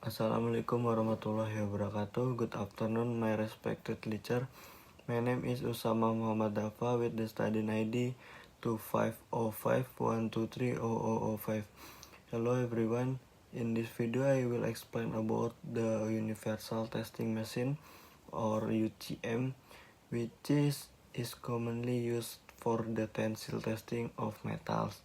Assalamualaikum warahmatullahi wabarakatuh. Good afternoon, my respected teacher. My name is Usama Muhammad Dafa with the study ID 250512300005. Hello everyone. In this video, I will explain about the Universal Testing Machine or UTM, which is commonly used for the tensile testing of metals.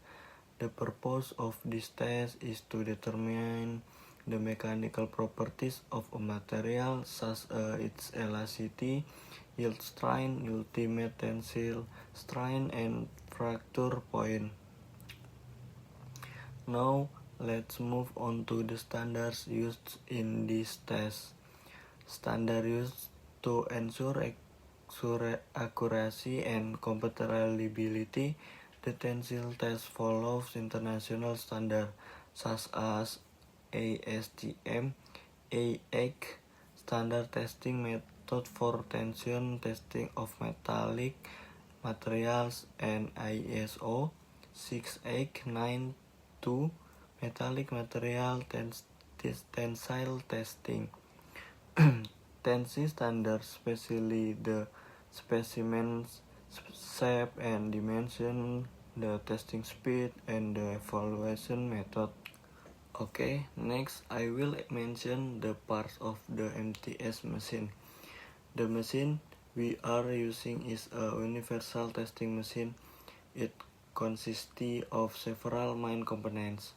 The purpose of this test is to determine the mechanical properties of a material, such as its elasticity, yield strength, ultimate tensile strength, and fracture point. Now, let's move on to the standards used in this test. Standard used to ensure accuracy and compatibility. The tensile test follows international standards such as ASTM, AEC, Standard Testing Method for Tension Testing of Metallic Materials, and ISO 68992, Metallic Material Tensile Testing. Tensile standards, especially the specimen's shape and dimension, the testing speed, and the evaluation method. Okay, next I will mention the parts of the MTS machine. The machine we are using is a universal testing machine. It consists of several main components.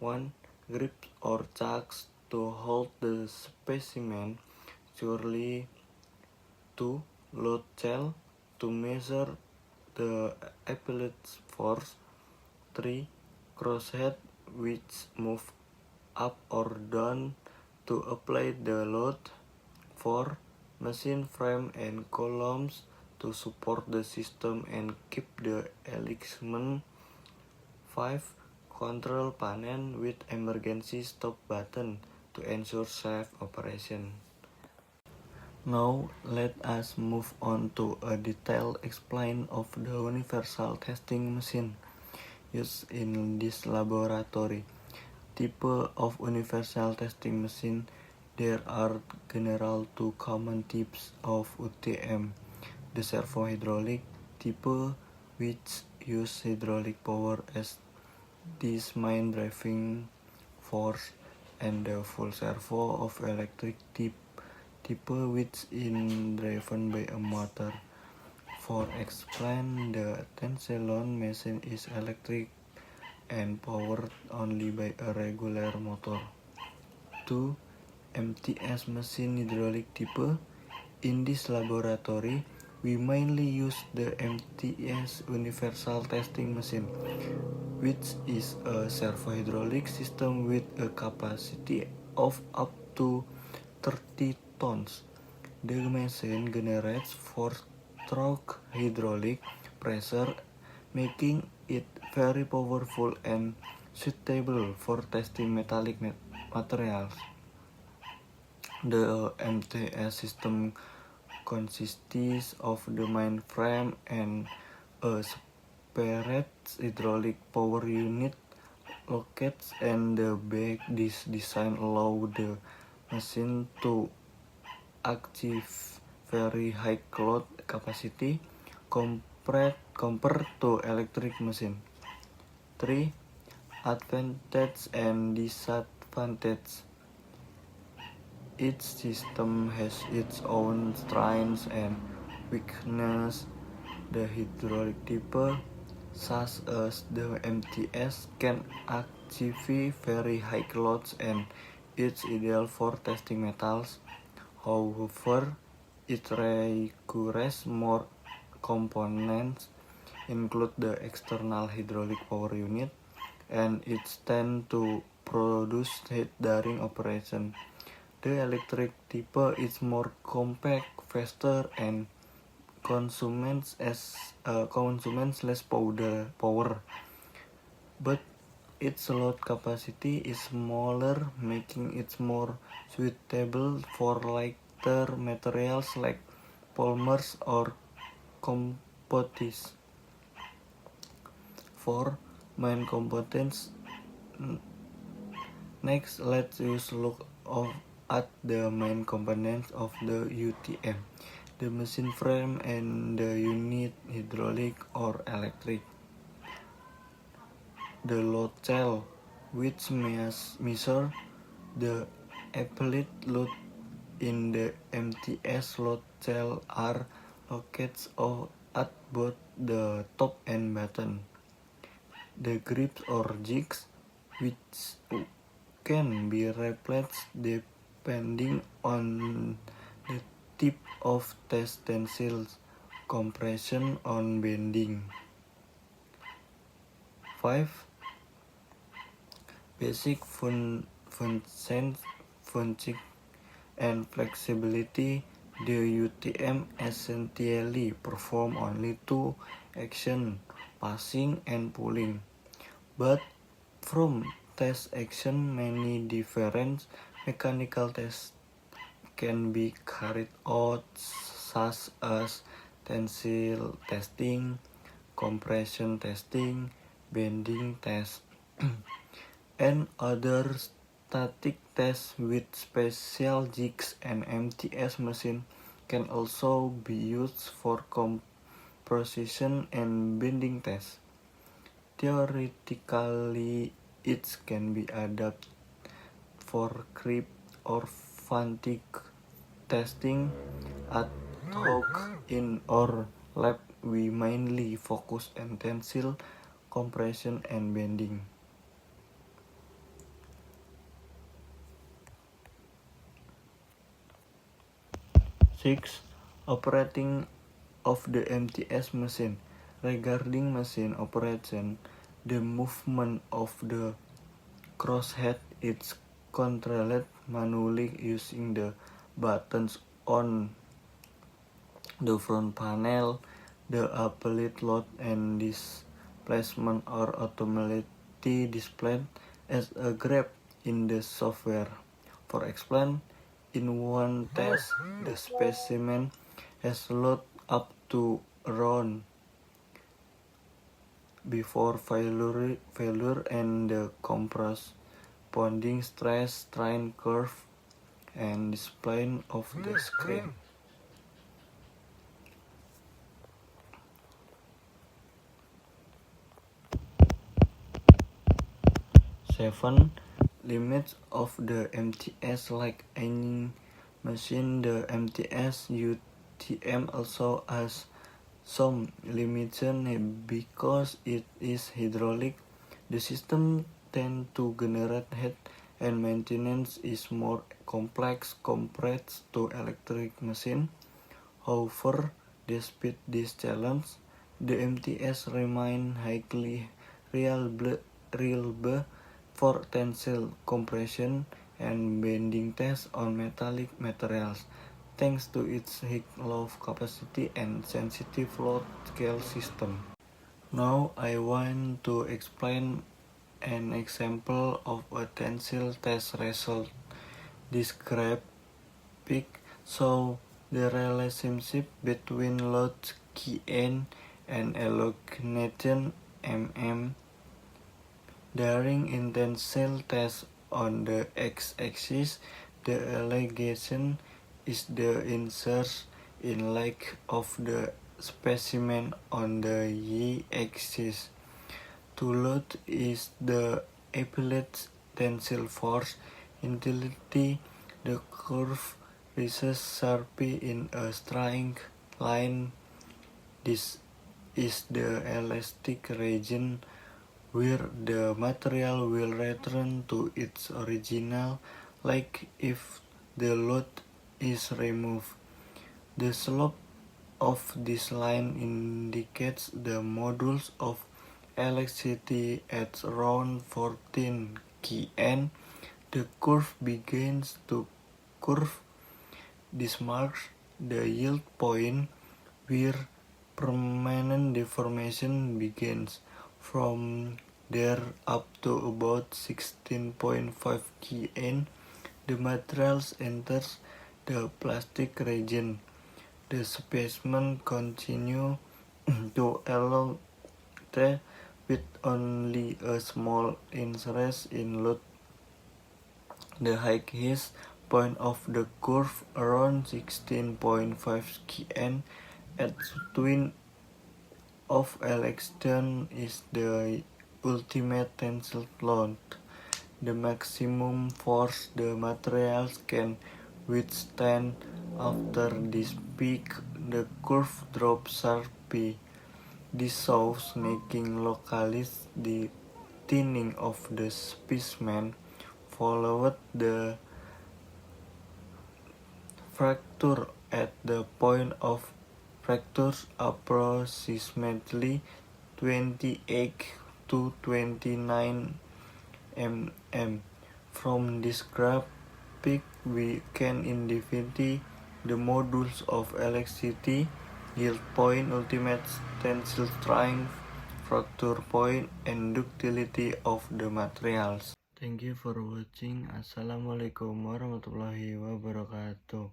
1. Grips or chucks to hold the specimen securely. 2. Load cell to measure the applied force. 3. Crosshead which move up or down to apply the load. 4. Machine frame and columns to support the system and keep the alignment. 5. Control panel with emergency stop button to ensure safe operation. Now let us move on to a detailed explain of the universal testing machine used in this laboratory. Type of universal testing machine. There are general two common types of UTM. The servo-hydraulic type, which use hydraulic power as this main driving force, and the full servo of electric type, which is driven by a motor. For explain, the tensilon machine is electric and powered only by a regular motor. 2. MTS machine hydraulic type. In this laboratory, we mainly use the MTS universal testing machine, which is a servo-hydraulic system with a capacity of up to 30 tons. The machine generates 4-stroke hydraulic pressure, making it very powerful and suitable for testing metallic materials. The MTS system consists of the main frame and a separate hydraulic power unit located in the back. This design allows the machine to achieve very high load capacity compared to electric machine. 3. Advantage and disadvantage. Each system has its own strengths and weaknesses. The hydraulic type, such as the MTS, can achieve very high loads and it's ideal for testing metals. However, it requires more components, include the external hydraulic power unit, and it tends to produce heat during operation. The electric type is more compact, faster, and consumes less power, but its load capacity is smaller, making it more suitable for lighter materials like polymers or composites. 4. Main components. Next, let's look at the main components of the UTM, the machine frame and the unit, hydraulic or electric. The load cell, which measure the applied load in the MTS load cell, are located at both the top and bottom. The grips or jigs, which can be replaced depending on the type of tensile, compression on bending. 5. Basic functions and flexibility. The UTM essentially perform only two actions, passing and pulling. But from test action, many different mechanical tests can be carried out, such as tensile testing, compression testing, bending test, and other static tests with special jigs and MTS machine can also be used for compression and bending tests. Theoretically, it can be adapted for creep or fatigue testing. Ad hoc in our lab, we mainly focus on tensile, compression, and bending. 6. Operating of the MTS machine. Regarding machine operation, the movement of the crosshead is controlled manually using the buttons on the front panel. The applied load and displacement are automatically displayed as a graph in the software. For example, in one test, the specimen has load up to around before failure and the corresponding stress strain curve and display of the screen. 7. Limits of the MTS. Like any machine, the MTS UTM also has some limitation because it is hydraulic. The system tends to generate heat and maintenance is more complex compared to electric machine. However, despite this challenge, the MTS remain highly reliable for tensile, compression, and bending tests on metallic materials, thanks to its high load capacity and sensitive load scale system. Now I want to explain an example of a tensile test result. This graphic shows the relationship between load Kn and elongation mm. During tensile test on the x-axis, the elongation is the insertion in length of the specimen. On the y-axis, to load is the applied tensile force. Intensity, the curve rises sharply in a straight line. This is the elastic region where the material will return to its original length if the load is removed. The slope of this line indicates the modulus of elasticity at around 14 kN. The curve begins to curve. This marks the yield point where permanent deformation begins. From there up to about 16.5 kN, the materials enters the plastic region. The specimen continues to elongate with only a small increase in load. The height is midpoint of the curve around 16.5 kN at twin of elevation is the ultimate tensile load, the maximum force the materials can withstand. After this peak, the curve drops sharply. This shows making localized the thinning of the specimen, followed the fracture at the point of fracture approximately 28 to 29 mm. From this graphic we can identify the modules of elasticity, yield point, ultimate tensile strength, fracture point, and ductility of the materials. Thank you for watching. Assalamualaikum warahmatullahi wabarakatuh.